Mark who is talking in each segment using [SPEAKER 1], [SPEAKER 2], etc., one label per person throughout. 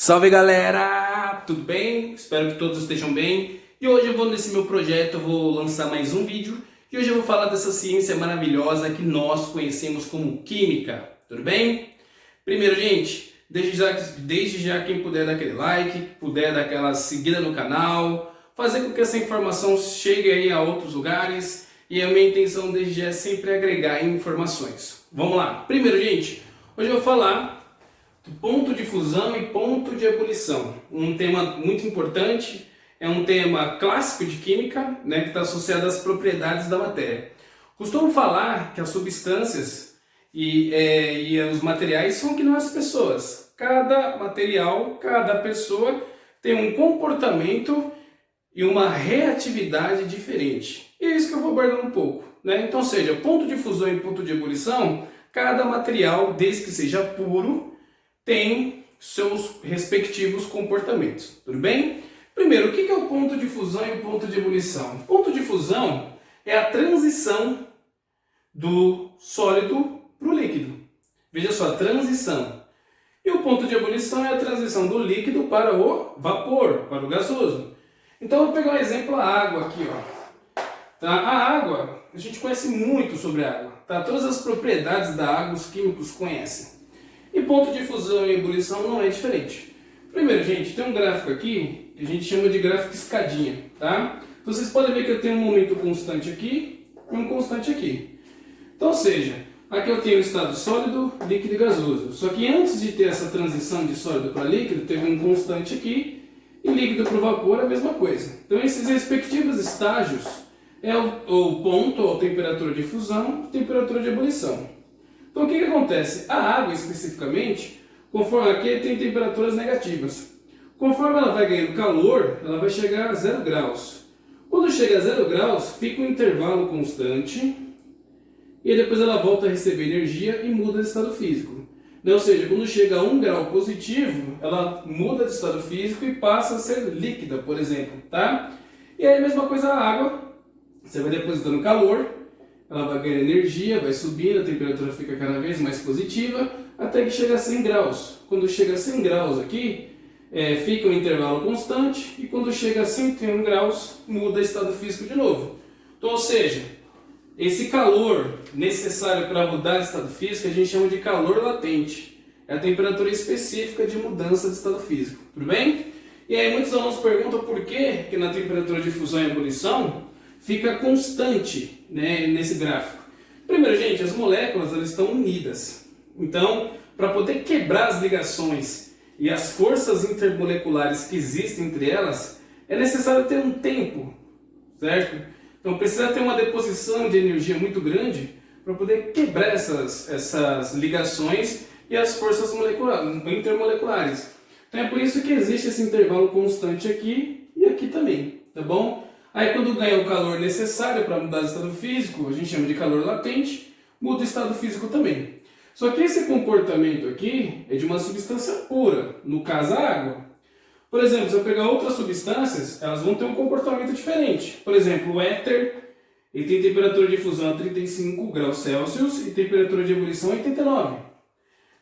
[SPEAKER 1] Salve galera, tudo bem? Espero que todos estejam bem. E hoje eu vou nesse meu projeto, eu vou lançar mais um vídeo. E hoje eu vou falar dessa ciência maravilhosa que nós conhecemos como química, tudo bem? Primeiro, gente, desde já quem puder dar aquele like, puder dar aquela seguida no canal, fazer com que essa informação chegue aí a outros lugares. E a minha intenção desde já é sempre agregar informações. Vamos lá. Primeiro, gente, hoje eu vou falar do ponto de fusão e ponto de ebulição. Um tema muito importante, é um tema clássico de química, né, que está associado às propriedades da matéria. Costumo falar que as substâncias e os materiais são que não as pessoas. Cada material, cada pessoa tem um comportamento e uma reatividade diferente. E é isso que eu vou abordar um pouco, né? Então, seja ponto de fusão e ponto de ebulição, cada material, desde que seja puro, tem seus respectivos comportamentos, tudo bem? Primeiro, o que é o ponto de fusão e o ponto de ebulição? O ponto de fusão é a transição do sólido para o líquido. Veja só, a transição. E o ponto de ebulição é a transição do líquido para o vapor, para o gasoso. Então, eu vou pegar um exemplo, a água aqui, ó. Tá? A água, a gente conhece muito sobre a água. Tá? Todas as propriedades da água os químicos conhecem. E ponto de fusão e ebulição não é diferente. Primeiro, gente, tem um gráfico aqui que a gente chama de gráfico escadinha, tá? Então, vocês podem ver que eu tenho um momento constante aqui e um constante aqui. Então, ou seja, aqui eu tenho o estado sólido, líquido e gasoso. Só que antes de ter essa transição de sólido para líquido, teve um constante aqui e líquido para o vapor é a mesma coisa. Então, esses respectivos estágios é o ponto ou temperatura de fusão e temperatura de ebulição. Então o que acontece? A água especificamente, conforme aqui tem temperaturas negativas. Conforme ela vai ganhando calor, ela vai chegar a 0 graus. Quando chega a 0 graus, fica um intervalo constante e depois ela volta a receber energia e muda de estado físico. Ou seja, quando chega a 1 grau positivo, ela muda de estado físico e passa a ser líquida, por exemplo. Tá? E aí a mesma coisa a água, você vai depositando calor, ela vai ganhando energia, vai subindo, a temperatura fica cada vez mais positiva, até que chega a 100 graus. Quando chega a 100 graus aqui, fica um intervalo constante, e quando chega a 101 graus, muda o estado físico de novo. Então, ou seja, esse calor necessário para mudar de estado físico, a gente chama de calor latente. É a temperatura específica de mudança de estado físico, tudo bem? E aí muitos alunos perguntam por que na temperatura de fusão e ebulição fica constante, né, nesse gráfico. Primeiro, gente, as moléculas elas estão unidas. Então, para poder quebrar as ligações e as forças intermoleculares que existem entre elas, é necessário ter um tempo, certo? Então, precisa ter uma deposição de energia muito grande para poder quebrar essas ligações e as forças intermoleculares. Então, é por isso que existe esse intervalo constante aqui e aqui também, tá bom? Aí quando ganha o calor necessário para mudar de estado físico, a gente chama de calor latente, muda o estado físico também. Só que esse comportamento aqui é de uma substância pura, no caso a água. Por exemplo, se eu pegar outras substâncias, elas vão ter um comportamento diferente. Por exemplo, o éter, ele tem temperatura de fusão a 35 graus Celsius e temperatura de ebulição a 89.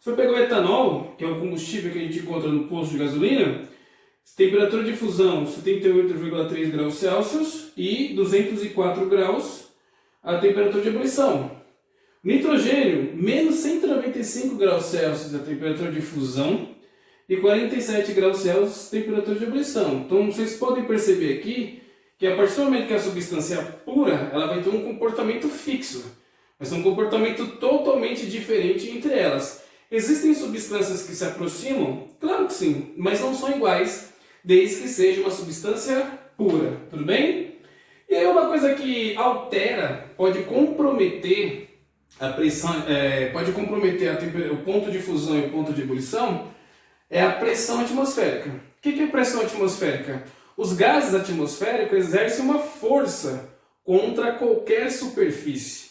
[SPEAKER 1] Se eu pegar o etanol, que é o combustível que a gente encontra no posto de gasolina, temperatura de fusão 78,3 graus Celsius e 204 graus a temperatura de ebulição. Nitrogênio, menos 195 graus Celsius a temperatura de fusão e 47 graus Celsius a temperatura de ebulição. Então vocês podem perceber aqui que a partir do momento que a substância é pura, ela vai ter um comportamento fixo. Vai ser um comportamento totalmente diferente entre elas. Existem substâncias que se aproximam? Claro que sim, mas não são iguais, desde que seja uma substância pura, tudo bem? E aí uma coisa que altera, pode comprometer a pressão, pode comprometer o ponto de fusão e o ponto de ebulição, é a pressão atmosférica. O que é pressão atmosférica? Os gases atmosféricos exercem uma força contra qualquer superfície.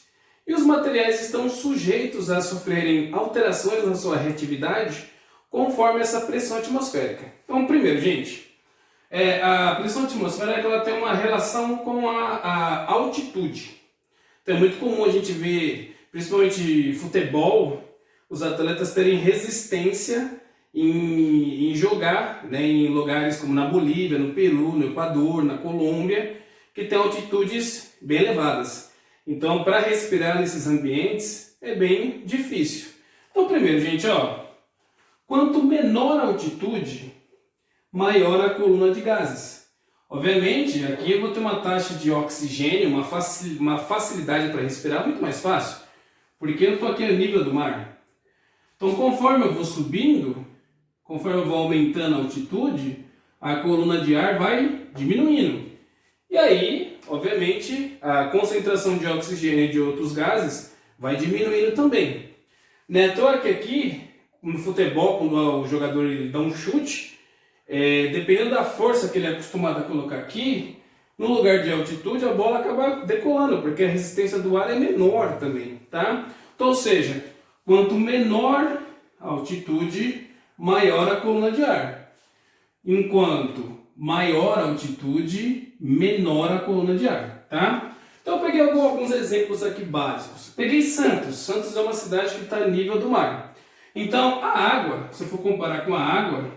[SPEAKER 1] E os materiais estão sujeitos a sofrerem alterações na sua reatividade conforme essa pressão atmosférica. Então, primeiro, gente, a pressão atmosférica ela tem uma relação com a altitude. Então, é muito comum a gente ver, principalmente futebol, os atletas terem resistência em jogar, né, em lugares como na Bolívia, no Peru, no Equador, na Colômbia, que tem altitudes bem elevadas. Então, para respirar nesses ambientes é bem difícil. Então, primeiro, gente, quanto menor a altitude, maior a coluna de gases. Obviamente, aqui eu vou ter uma taxa de oxigênio, uma facilidade para respirar muito mais fácil, porque eu estou aqui a nível do mar. Então, conforme eu vou subindo, conforme eu vou aumentando a altitude, a coluna de ar vai diminuindo. E aí, obviamente, a concentração de oxigênio e de outros gases vai diminuindo também. Não é à toa que aqui, no futebol, quando o jogador ele dá um chute, dependendo da força que ele é acostumado a colocar aqui, no lugar de altitude a bola acaba decolando, porque a resistência do ar é menor também, tá? Então, ou seja, quanto menor a altitude, maior a coluna de ar. Enquanto maior a altitude, menor a coluna de ar, tá? Então eu peguei alguns exemplos aqui básicos. Peguei Santos. Santos é uma cidade que está a nível do mar. Então a água, se eu for comparar com a água,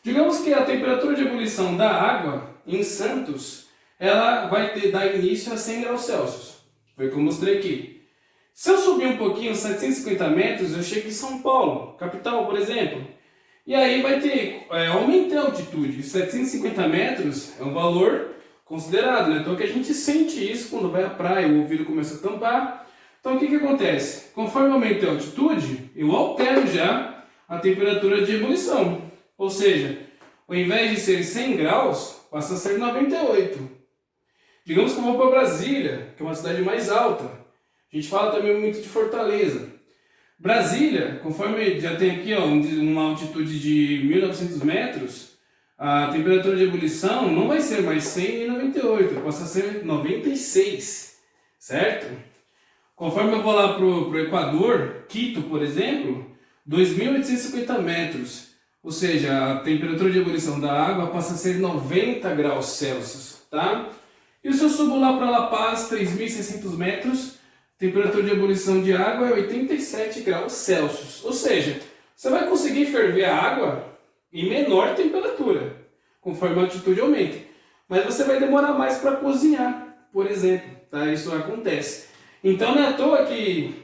[SPEAKER 1] digamos que a temperatura de ebulição da água em Santos, ela vai dar início a 100 graus Celsius. Foi o que eu mostrei aqui. Se eu subir um pouquinho, 750 metros, eu chego em São Paulo, capital, por exemplo. E aí vai ter, aumentar a altitude. 750 metros é um valor considerado, né? Então que a gente sente isso quando vai à praia, o ouvido começa a tampar. Então o que acontece? Conforme eu aumento a altitude, eu altero já a temperatura de ebulição. Ou seja, ao invés de ser 100 graus, passa a ser 98. Digamos que eu vou para Brasília, que é uma cidade mais alta. A gente fala também muito de Fortaleza. Brasília, conforme já tem aqui uma altitude de 1900 metros, a temperatura de ebulição não vai ser mais 100 e 98, passa a ser 96, certo? Conforme eu vou lá para o Equador, Quito, por exemplo, 2.850 metros, ou seja, a temperatura de ebulição da água passa a ser 90 graus Celsius, tá? E se eu subo lá para La Paz, 3.600 metros, temperatura de ebulição de água é 87 graus Celsius. Ou seja, você vai conseguir ferver a água em menor temperatura, conforme a altitude aumenta. Mas você vai demorar mais para cozinhar, por exemplo. Tá? Isso acontece. Então não é à toa que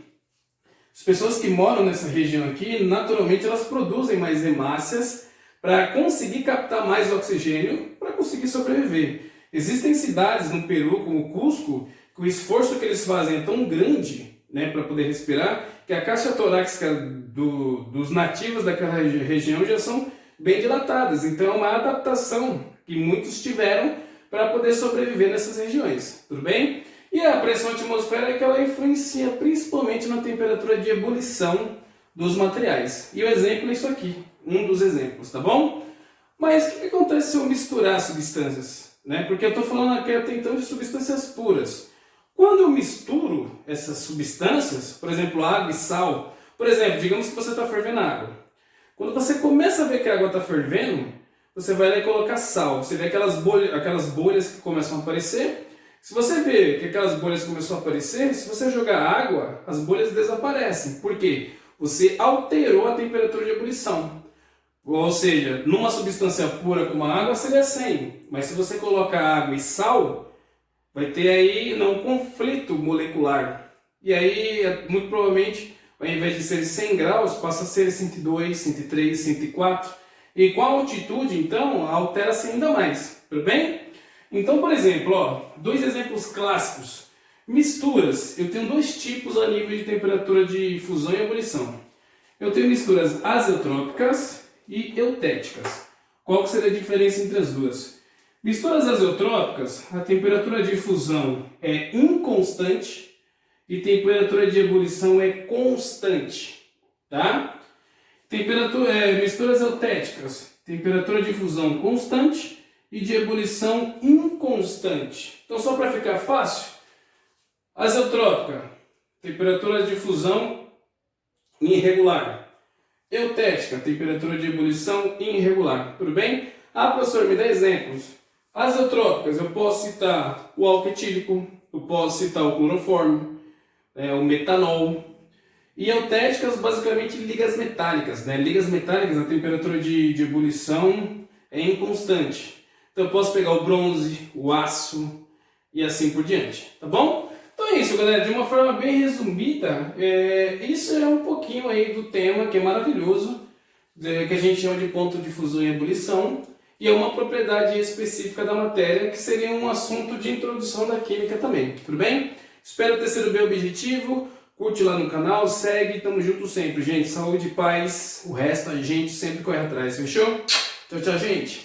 [SPEAKER 1] as pessoas que moram nessa região aqui, naturalmente elas produzem mais hemácias para conseguir captar mais oxigênio, para conseguir sobreviver. Existem cidades no Peru, como Cusco, que o esforço que eles fazem é tão grande, né, para poder respirar, que a caixa torácica dos nativos daquela região já são bem dilatadas. Então é uma adaptação que muitos tiveram para poder sobreviver nessas regiões, tudo bem? E a pressão atmosférica ela influencia principalmente na temperatura de ebulição dos materiais. E o exemplo é isso aqui, um dos exemplos, tá bom? Mas o que acontece se eu misturar substâncias? Né? Porque eu estou falando aqui até então de substâncias puras. Quando eu misturo essas substâncias, por exemplo, água e sal, por exemplo, digamos que você está fervendo água. Quando você começa a ver que a água está fervendo, você vai lá e colocar sal. Você vê aquelas bolhas que começam a aparecer. Se você vê que aquelas bolhas começam a aparecer, se você jogar água, as bolhas desaparecem. Por quê? Você alterou a temperatura de ebulição. Ou seja, numa substância pura como a água seria 100. Mas se você coloca água e sal, vai ter aí um conflito molecular. E aí, muito provavelmente, ao invés de ser 100 graus, passa a ser 102, 103, 104. E com a altitude, então, altera-se ainda mais. Tudo bem? Então, por exemplo, dois exemplos clássicos. Misturas. Eu tenho dois tipos a nível de temperatura de fusão e ebulição. Eu tenho misturas azeotrópicas e eutéticas. Qual que seria a diferença entre as duas? Misturas azeotrópicas, a temperatura de fusão é inconstante e temperatura de ebulição é constante, tá? Misturas eutéticas, temperatura de fusão constante e de ebulição inconstante. Então, só para ficar fácil, azeotrópica, temperatura de fusão irregular. Eutética, temperatura de ebulição irregular. Tudo bem? Ah, professor, me dá exemplos. Azeotrópicas, eu posso citar o álcool etílico, eu posso citar o cloroformo, o metanol. E eutéricas, basicamente, ligas metálicas, né? Ligas metálicas, a temperatura de ebulição é inconstante. Então eu posso pegar o bronze, o aço e assim por diante, tá bom? Então é isso, galera. De uma forma bem resumida, isso é um pouquinho aí do tema, que é maravilhoso, que a gente chama de ponto de fusão e ebulição, e é uma propriedade específica da matéria, que seria um assunto de introdução da química também, tudo bem? Espero ter sido bem objetivo. Curte lá no canal, segue, tamo junto sempre, gente. Saúde e paz, o resto a gente sempre corre atrás, fechou? Tchau, tchau, gente!